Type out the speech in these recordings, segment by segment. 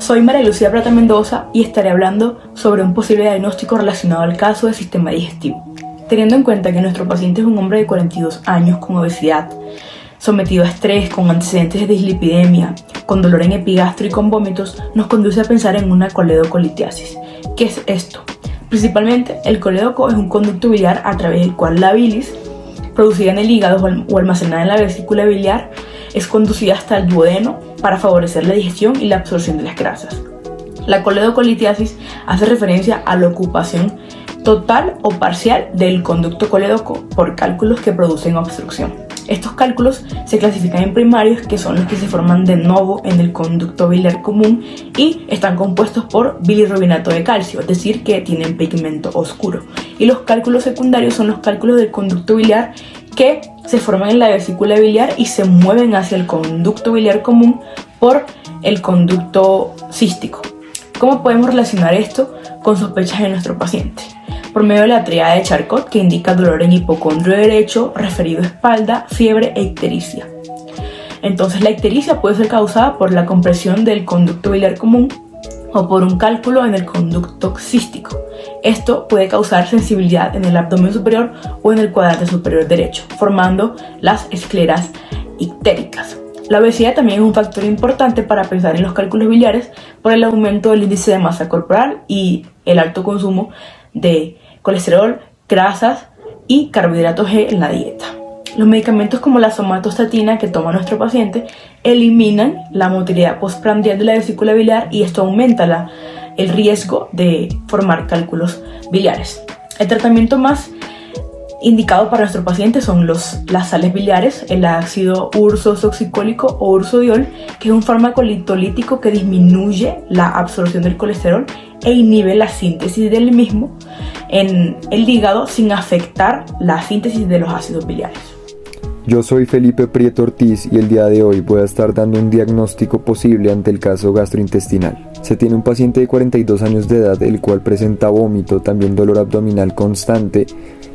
Soy María Lucía Plata Mendoza y estaré hablando sobre un posible diagnóstico relacionado al caso del sistema digestivo. Teniendo en cuenta que nuestro paciente es un hombre de 42 años con obesidad, sometido a estrés, con antecedentes de dislipidemia, con dolor en epigastro y con vómitos, nos conduce a pensar en una coledocolitiasis. ¿Qué es esto? Principalmente, el colédoco es un conducto biliar a través del cual la bilis, producida en el hígado o almacenada en la vesícula biliar, es conducida hasta el duodeno para favorecer la digestión y la absorción de las grasas. La coledocolitiasis hace referencia a la ocupación total o parcial del conducto colédoco por cálculos que producen obstrucción. Estos cálculos se clasifican en primarios, que son los que se forman de novo en el conducto biliar común y están compuestos por bilirrubinato de calcio, es decir, que tienen pigmento oscuro. Y los cálculos secundarios son los cálculos del conducto biliar que se forman en la vesícula biliar y se mueven hacia el conducto biliar común por el conducto cístico. ¿Cómo podemos relacionar esto con sospechas de nuestro paciente? Por medio de la tríada de Charcot, que indica dolor en hipocondrio derecho, referido a espalda, fiebre e ictericia. Entonces, la ictericia puede ser causada por la compresión del conducto biliar común o por un cálculo en el conducto cístico. Esto puede causar sensibilidad en el abdomen superior o en el cuadrante superior derecho, formando las escleras ictéricas. La obesidad también es un factor importante para pensar en los cálculos biliares por el aumento del índice de masa corporal y el alto consumo de colesterol, grasas y carbohidratos G en la dieta. Los medicamentos como la somatostatina que toma nuestro paciente eliminan la motilidad postprandial de la vesícula biliar y esto aumenta el riesgo de formar cálculos biliares. El tratamiento más indicado para nuestro paciente son las sales biliares, el ácido ursosoxicólico o ursodiol, que es un fármaco litolítico que disminuye la absorción del colesterol e inhibe la síntesis del mismo en el hígado sin afectar la síntesis de los ácidos biliares. Yo soy Felipe Prieto Ortiz y el día de hoy voy a estar dando un diagnóstico posible ante el caso gastrointestinal. Se tiene un paciente de 42 años de edad, el cual presenta vómito, también dolor abdominal constante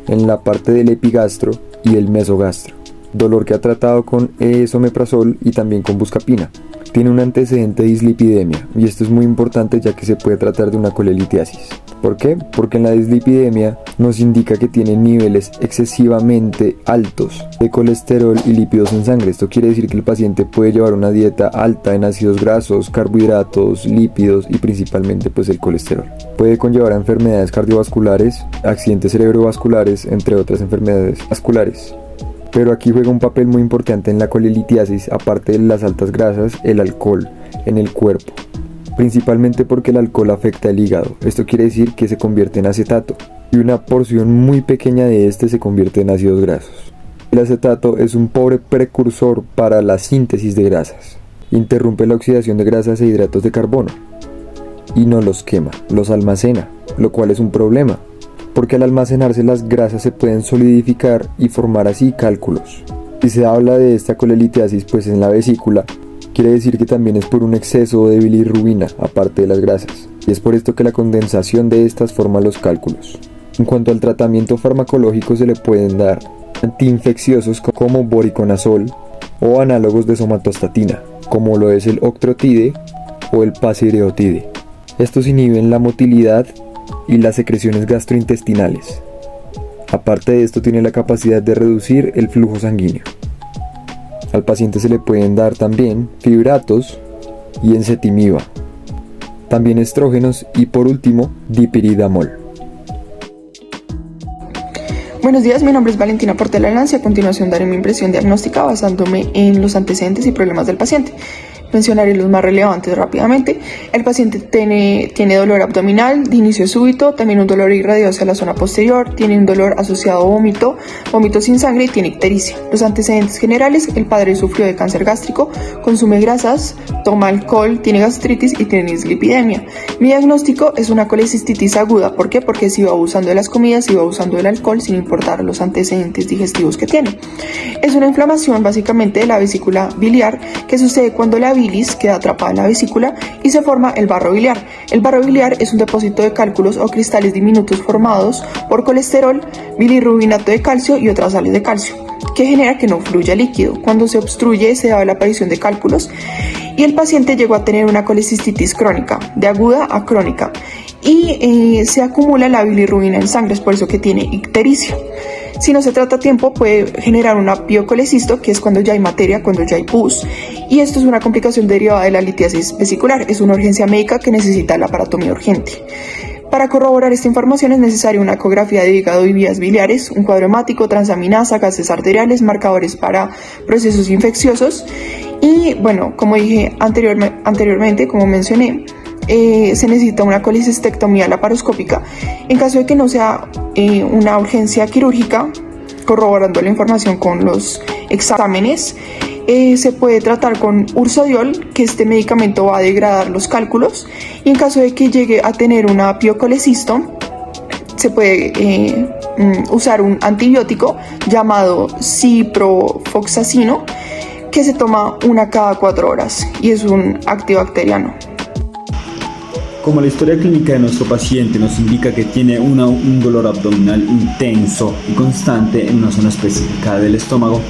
en la parte del epigastro y el mesogastro. Dolor que ha tratado con esomeprazol y también con buscapina. Tiene un antecedente de dislipidemia y esto es muy importante ya que se puede tratar de una colelitiasis. ¿Por qué? Porque en la dislipidemia nos indica que tiene niveles excesivamente altos de colesterol y lípidos en sangre. Esto quiere decir que el paciente puede llevar una dieta alta en ácidos grasos, carbohidratos, lípidos y principalmente el colesterol. Puede conllevar a enfermedades cardiovasculares, accidentes cerebrovasculares, entre otras enfermedades vasculares. Pero aquí juega un papel muy importante en la colelitiasis, aparte de las altas grasas, el alcohol en el cuerpo. Principalmente porque el alcohol afecta el hígado. Esto quiere decir que se convierte en acetato y una porción muy pequeña de este se convierte en ácidos grasos. El acetato es un pobre precursor para la síntesis de grasas. Interrumpe la oxidación de grasas e hidratos de carbono y no los quema, los almacena, lo cual es un problema, porque al almacenarse las grasas se pueden solidificar y formar así cálculos. Si se habla de esta colelitiasis en la vesícula, quiere decir que también es por un exceso de bilirrubina, aparte de las grasas, y es por esto que la condensación de estas forma los cálculos. En cuanto al tratamiento farmacológico, se le pueden dar antiinfecciosos como voriconazol o análogos de somatostatina, como lo es el octrotide o el pasireotide. Estos inhiben la motilidad y las secreciones gastrointestinales. Aparte de esto, tiene la capacidad de reducir el flujo sanguíneo. Al paciente se le pueden dar también fibratos y ezetimiba, también estrógenos y por último dipiridamol. Buenos días, mi nombre es Valentina Portela Lance y a continuación daré mi impresión diagnóstica basándome en los antecedentes y problemas del paciente. Mencionaré los más relevantes rápidamente. El paciente tiene dolor abdominal de inicio súbito, también un dolor irradiado hacia la zona posterior, tiene un dolor asociado a vómito sin sangre y tiene ictericia. Los antecedentes generales: el padre sufrió de cáncer gástrico, consume grasas, toma alcohol, tiene gastritis y tiene dislipidemia. Mi diagnóstico es una colecistitis aguda. ¿Por qué? Porque si va abusando de las comidas, si va abusando del alcohol, sin importar los antecedentes digestivos que tiene. Es una inflamación básicamente de la vesícula biliar que sucede cuando la bilis queda atrapada en la vesícula y se forma el barro biliar. El barro biliar es un depósito de cálculos o cristales diminutos formados por colesterol, bilirrubinato de calcio y otras sales de calcio, que genera que no fluya líquido. Cuando se obstruye se da la aparición de cálculos y el paciente llegó a tener una colecistitis crónica, de aguda a crónica, y se acumula la bilirrubina en sangre, es por eso que tiene ictericia. Si no se trata a tiempo, puede generar una piocolecisto, que es cuando ya hay materia, cuando ya hay pus, y esto es una complicación derivada de la litiasis vesicular. Es una urgencia médica que necesita la laparotomía urgente. Para corroborar esta información es necesaria una ecografía de hígado y vías biliares, un cuadro hemático, transaminasa, gases arteriales, marcadores para procesos infecciosos y, bueno, como dije anteriormente, como mencioné, se necesita una colecistectomía laparoscópica. En caso de que no sea una urgencia quirúrgica, corroborando la información con los exámenes, se puede tratar con ursodiol, que este medicamento va a degradar los cálculos, y en caso de que llegue a tener una piocolecisto, se puede usar un antibiótico llamado ciprofloxacino, que se toma una cada 4 horas y es un antibacteriano. Como la historia clínica de nuestro paciente nos indica que tiene un dolor abdominal intenso y constante en una zona específica del estómago,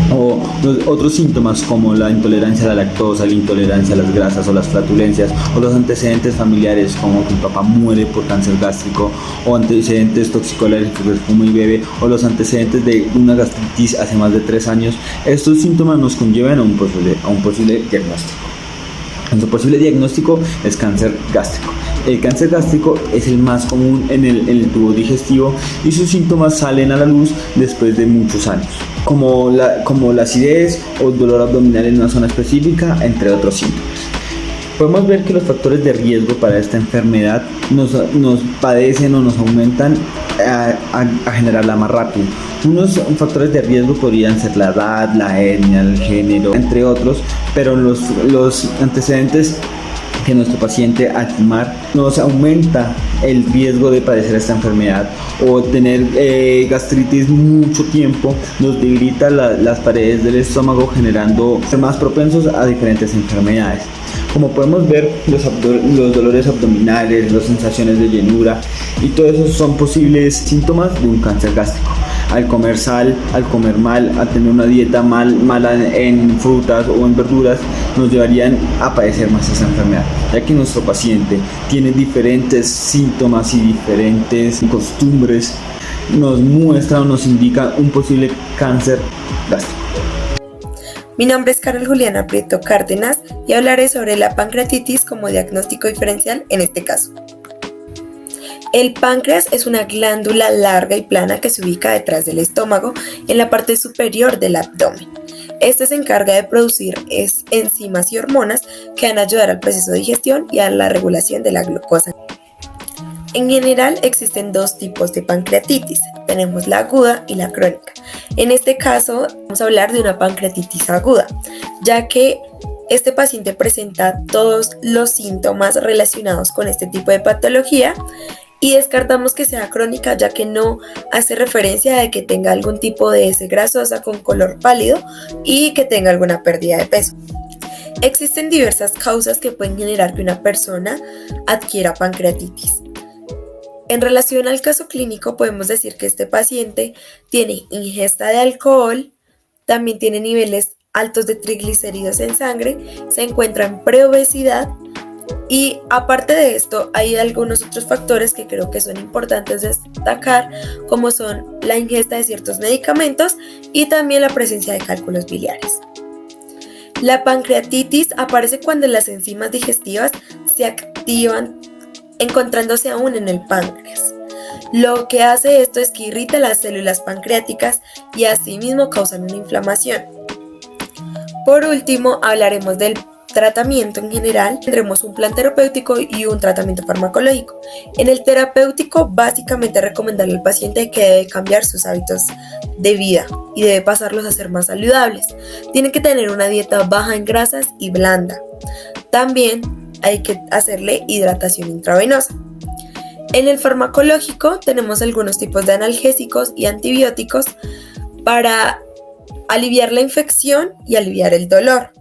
o otros síntomas como la intolerancia a la lactosa, la intolerancia a las grasas o las flatulencias, o los antecedentes familiares como que el papá muere por cáncer gástrico, o antecedentes toxicológicos que fuma y bebe, o los antecedentes de una gastritis hace más de 3 años, estos síntomas nos conllevan a un posible diagnóstico. Nuestro posible diagnóstico es cáncer gástrico. El cáncer gástrico es el más común en el tubo digestivo y sus síntomas salen a la luz después de muchos años, como la acidez o dolor abdominal en una zona específica, entre otros síntomas. Podemos ver que los factores de riesgo para esta enfermedad nos padecen o nos aumentan a generarla más rápido. Unos factores de riesgo podrían ser la edad, la etnia, el género, entre otros, pero los antecedentes que nuestro paciente al fumar nos aumenta el riesgo de padecer esta enfermedad, o tener gastritis mucho tiempo nos debilita las paredes del estómago, generando más propensos a diferentes enfermedades. Como podemos ver, los dolores abdominales, las sensaciones de llenura y todo eso son posibles síntomas de un cáncer gástrico. Al comer sal, al comer mal, a tener una dieta mala en frutas o en verduras, nos llevarían a padecer más esa enfermedad, ya que nuestro paciente tiene diferentes síntomas y diferentes costumbres, nos muestra o nos indica un posible cáncer gástrico. Mi nombre es Carol Juliana Prieto Cárdenas y hablaré sobre la pancreatitis como diagnóstico diferencial en este caso. El páncreas es una glándula larga y plana que se ubica detrás del estómago en la parte superior del abdomen. Este se encarga de producir enzimas y hormonas que van a ayudar al proceso de digestión y a la regulación de la glucosa. En general existen 2 tipos de pancreatitis, tenemos la aguda y la crónica. En este caso vamos a hablar de una pancreatitis aguda, ya que este paciente presenta todos los síntomas relacionados con este tipo de patología y descartamos que sea crónica, ya que no hace referencia a que tenga algún tipo de heces grasosa con color pálido y que tenga alguna pérdida de peso. Existen diversas causas que pueden generar que una persona adquiera pancreatitis. En relación al caso clínico, podemos decir que este paciente tiene ingesta de alcohol, también tiene niveles altos de triglicéridos en sangre, se encuentra en preobesidad y aparte de esto hay algunos otros factores que creo que son importantes destacar, como son la ingesta de ciertos medicamentos y también la presencia de cálculos biliares. La pancreatitis aparece cuando las enzimas digestivas se activan encontrándose aún en el páncreas. Lo que hace esto es que irrita las células pancreáticas y asimismo causan una inflamación. Por último, hablaremos del tratamiento en general. Tendremos un plan terapéutico y un tratamiento farmacológico. En el terapéutico, básicamente recomendarle al paciente que debe cambiar sus hábitos de vida y debe pasarlos a ser más saludables. Tiene que tener una dieta baja en grasas y blanda. También hay que hacerle hidratación intravenosa. En el farmacológico tenemos algunos tipos de analgésicos y antibióticos para aliviar la infección y aliviar el dolor.